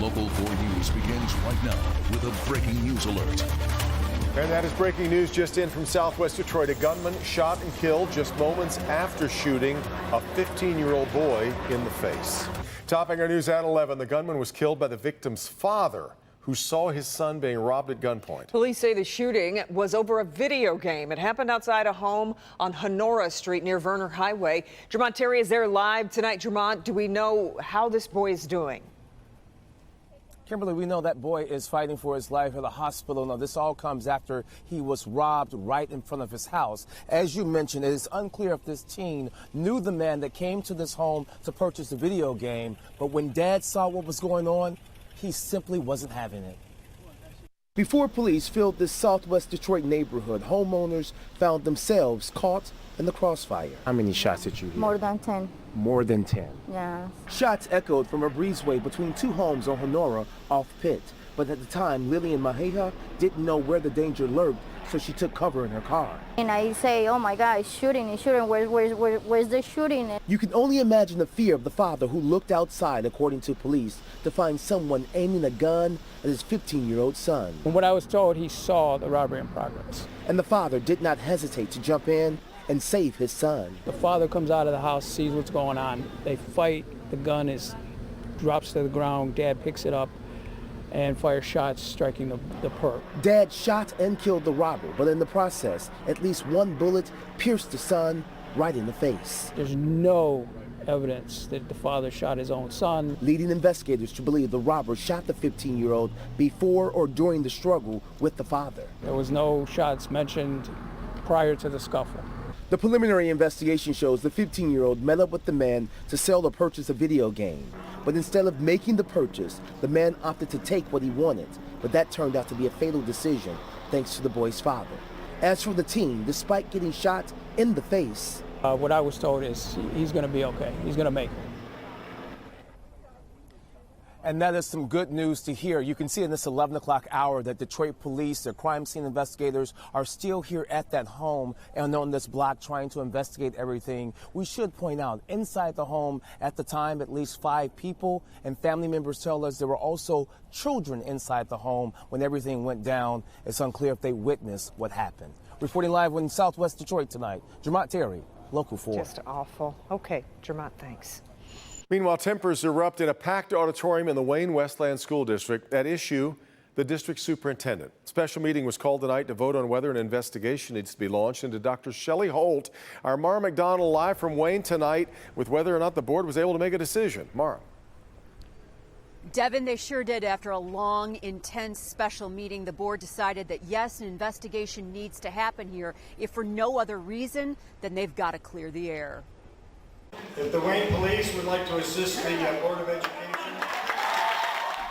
Local 4 News begins right now with a breaking news alert. And that is breaking news just in from Southwest Detroit. A gunman shot and killed just moments after shooting a 15-year-old boy in the face. Topping our news at 11, the gunman was killed by the victim's father, who saw his son being robbed at gunpoint. Police say the shooting was over a video game. It happened outside a home on Honora Street near Verner Highway. Jermont Terry is there live tonight. Jermont, do we know how this boy is doing? Kimberly, we know that boy is fighting for his life at the hospital. Now, this all comes after he was robbed right in front of his house. As you mentioned, it is unclear if this teen knew the man that came to this home to purchase a video game. But when Dad saw what was going on, he simply wasn't having it. Before police filled this Southwest Detroit neighborhood, homeowners found themselves caught in the crossfire. How many shots did you hear? More than 10. More than 10. Yeah. Shots echoed from a breezeway between two homes on Honora off Pitt. But at the time, Lillian Maheja didn't know where the danger lurked, so she took cover in her car. And I say, oh my God, it's shooting, where's the shooting? You can only imagine the fear of the father who looked outside, according to police, to find someone aiming a gun at his 15-year-old son. From what I was told, he saw the robbery in progress. And the father did not hesitate to jump in and save his son. The father comes out of the house, sees what's going on. They fight. The gun drops to the ground. Dad picks it up and fires shots, striking the perp. Dad shot and killed the robber, but in the process, at least one bullet pierced the son right in the face. There's no evidence that the father shot his own son. Leading investigators to believe the robber shot the 15-year-old before or during the struggle with the father. There was no shots mentioned prior to the scuffle. The preliminary investigation shows the 15-year-old met up with the man to sell or purchase a video game. But instead of making the purchase, the man opted to take what he wanted. But that turned out to be a fatal decision, thanks to the boy's father. As for the teen, despite getting shot in the face, what I was told is he's going to be okay. He's going to make it. And that is some good news to hear. You can see in this 11 o'clock hour that Detroit police, their crime scene investigators, are still here at that home and on this block trying to investigate everything. We should point out, inside the home at the time, at least 5 people, and family members tell us there were also children inside the home when everything went down. It's unclear if they witnessed what happened. Reporting live in Southwest Detroit tonight, Jermont Terry, Local 4. Just awful. Okay, Jermont, thanks. Meanwhile, tempers erupt in a packed auditorium in the Wayne Westland School District. At issue, the district superintendent. Special meeting was called tonight to vote on whether an investigation needs to be launched into Dr. Shelley Holt. Our Mara McDonald live from Wayne tonight with whether or not the board was able to make a decision. Mara. Devin, they sure did. After a long, intense special meeting, the board decided that yes, an investigation needs to happen here. If for no other reason, then they've got to clear the air. If the Wayne Police would like to assist the Board of Education.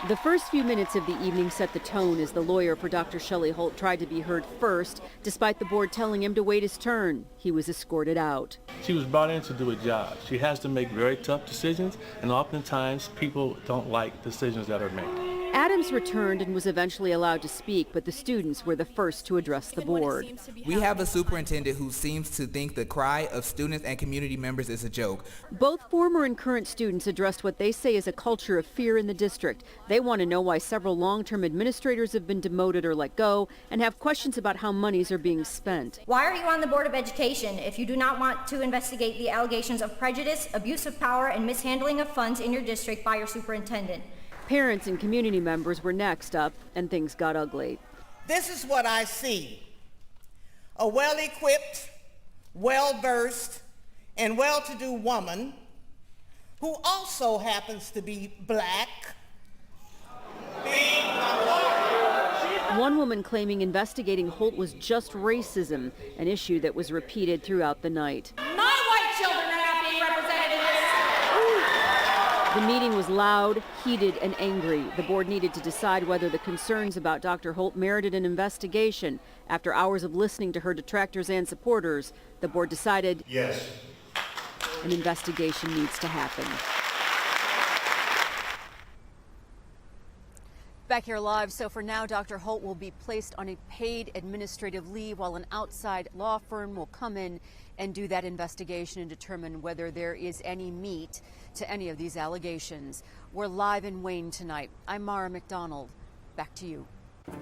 The first few minutes of the evening set the tone as the lawyer for Dr. Shelley Holt tried to be heard first, despite the board telling him to wait his turn. He was escorted out. She was brought in to do a job. She has to make very tough decisions, and oftentimes people don't like decisions that are made. Adams returned and was eventually allowed to speak, but the students were the first to address the board. We have a superintendent who seems to think the cry of students and community members is a joke. Both former and current students addressed what they say is a culture of fear in the district. They want to know why several long-term administrators have been demoted or let go and have questions about how monies are being spent. Why are you on the Board of Education if you do not want to investigate the allegations of prejudice, abuse of power, and mishandling of funds in your district by your superintendent? Parents and community members were next up, and things got ugly. This is what I see. A well-equipped, well-versed, and well-to-do woman who also happens to be black. One woman claiming investigating Holt was just racism, an issue that was repeated throughout the night. My white children are not being represented in this. The meeting was loud, heated, and angry. The board needed to decide whether the concerns about Dr. Holt merited an investigation. After hours of listening to her detractors and supporters, the board decided yes, an investigation needs to happen. Back here live. So for now, Dr. Holt will be placed on a paid administrative leave while an outside law firm will come in and do that investigation and determine whether there is any meat to any of these allegations. We're live in Wayne tonight. I'm Mara McDonald. Back to you.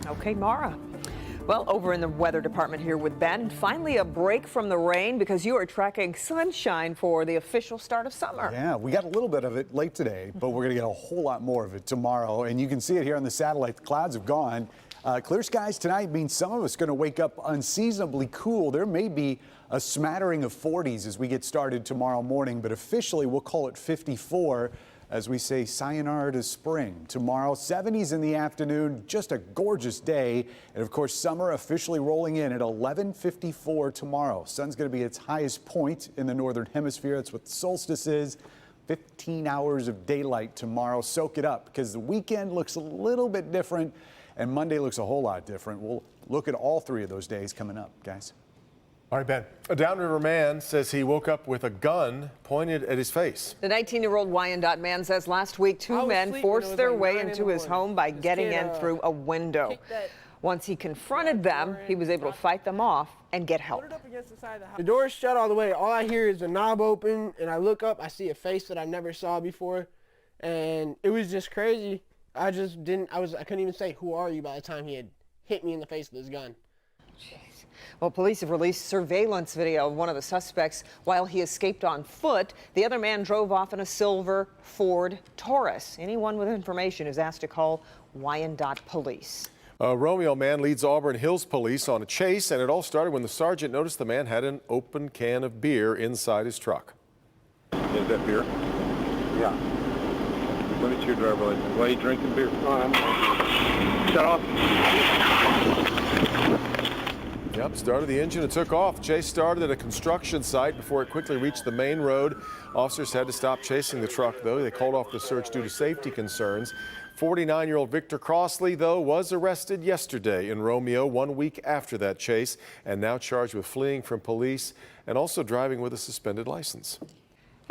Okay, Mara. Well, over in the weather department here with Ben, finally a break from the rain because you are tracking sunshine for the official start of summer. Yeah, we got a little bit of it late today, but we're going to get a whole lot more of it tomorrow. And you can see it here on the satellite. The clouds have gone. Clear skies tonight means some of us going to wake up unseasonably cool. There may be a smattering of 40s as we get started tomorrow morning, but officially we'll call it 54. As we say sayonara to spring. Tomorrow, 70s in the afternoon, just a gorgeous day. And of course, summer officially rolling in at 11:54 tomorrow. Sun's going to be its highest point in the northern hemisphere. That's what the solstice is. 15 hours of daylight tomorrow. Soak it up because the weekend looks a little bit different and Monday looks a whole lot different. We'll look at all three of those days coming up, guys. All right, Ben. A downriver man says he woke up with a gun pointed at his face. The 19-year-old Wyandotte man says last week two men forced their way into his home by getting in through a window. Once he confronted them, he was able to fight them off and get help. The door is shut all the way. All I hear is the knob open, and I look up. I see a face that I never saw before, and it was just crazy. I couldn't even say, "Who are you?" by the time he had hit me in the face with his gun. Well, police have released surveillance video of one of the suspects while he escaped on foot. The other man drove off in a silver Ford Taurus. Anyone with information is asked to call Wyandotte Police. A Romeo man leads Auburn Hills Police on a chase, and it all started when the sergeant noticed the man had an open can of beer inside his truck. Is that beer? Yeah. Let me see your driver's license. Why are you drinking beer? Shut off. Yep, started the engine and took off. Chase started at a construction site before it quickly reached the main road. Officers had to stop chasing the truck, though. They called off the search due to safety concerns. 49-year-old Victor Crossley, though, was arrested yesterday in Romeo 1 week after that chase and now charged with fleeing from police and also driving with a suspended license.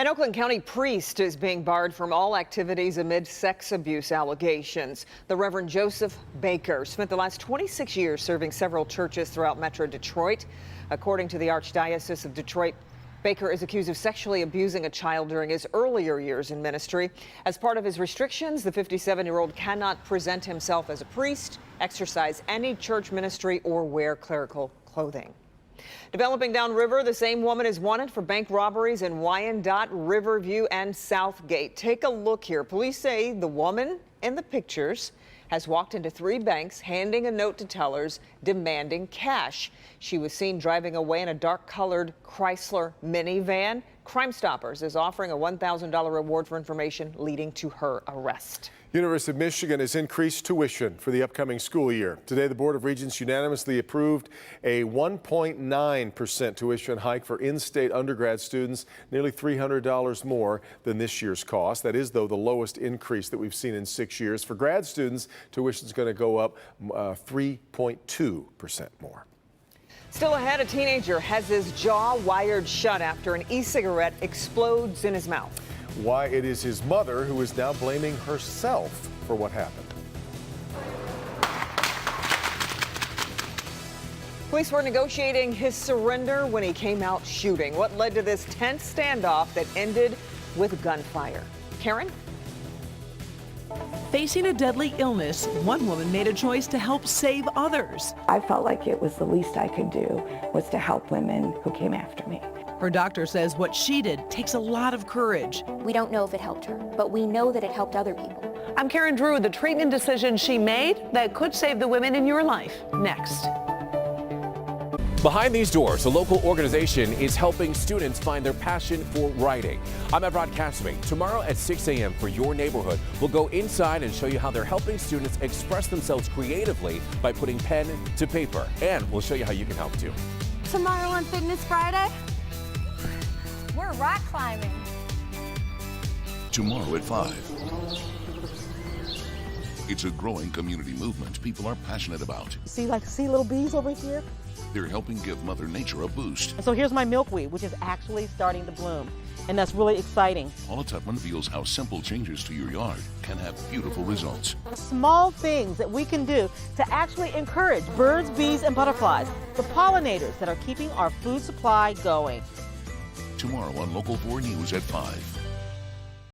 An Oakland County priest is being barred from all activities amid sex abuse allegations. The Reverend Joseph Baker spent the last 26 years serving several churches throughout Metro Detroit. According to the Archdiocese of Detroit, Baker is accused of sexually abusing a child during his earlier years in ministry. As part of his restrictions, the 57-year-old cannot present himself as a priest, exercise any church ministry, or wear clerical clothing. Developing downriver, the same woman is wanted for bank robberies in Wyandotte, Riverview, and Southgate. Take a look here. Police say the woman in the pictures has walked into 3 banks, handing a note to tellers, demanding cash. She was seen driving away in a dark-colored Chrysler minivan. Crime Stoppers is offering a $1,000 reward for information leading to her arrest. University of Michigan has increased tuition for the upcoming school year. Today, the Board of Regents unanimously approved a 1.9% tuition hike for in-state undergrad students, nearly $300 more than this year's cost. That is, though, the lowest increase that we've seen in 6 years. For grad students, tuition is going to go up 3.2% more. Still ahead, a teenager has his jaw wired shut after an e-cigarette explodes in his mouth. Why it is his mother who is now blaming herself for what happened. Police were negotiating his surrender when he came out shooting. What led to this tense standoff that ended with gunfire? Karen? Facing a deadly illness, one woman made a choice to help save others. I felt like it was the least I could do was to help women who came after me. Her doctor says what she did takes a lot of courage. We don't know if it helped her, but we know that it helped other people. I'm Karen Drew. The treatment decision she made that could save the women in your life. Next. Behind these doors, a local organization is helping students find their passion for writing. I'm Evrod Cassidy. Tomorrow at 6 a.m. for your neighborhood, we'll go inside and show you how they're helping students express themselves creatively by putting pen to paper. And we'll show you how you can help too. Tomorrow on Fitness Friday, we're rock climbing. Tomorrow at 5. It's a growing community movement people are passionate about. See little bees over here? They're helping give Mother Nature a boost. And so here's my milkweed, which is actually starting to bloom. and that's really exciting. Paula Tutman reveals how simple changes to your yard can have beautiful results. Small things that we can do to actually encourage birds, bees, and butterflies, the pollinators that are keeping our food supply going. Tomorrow on Local 4 News at 5.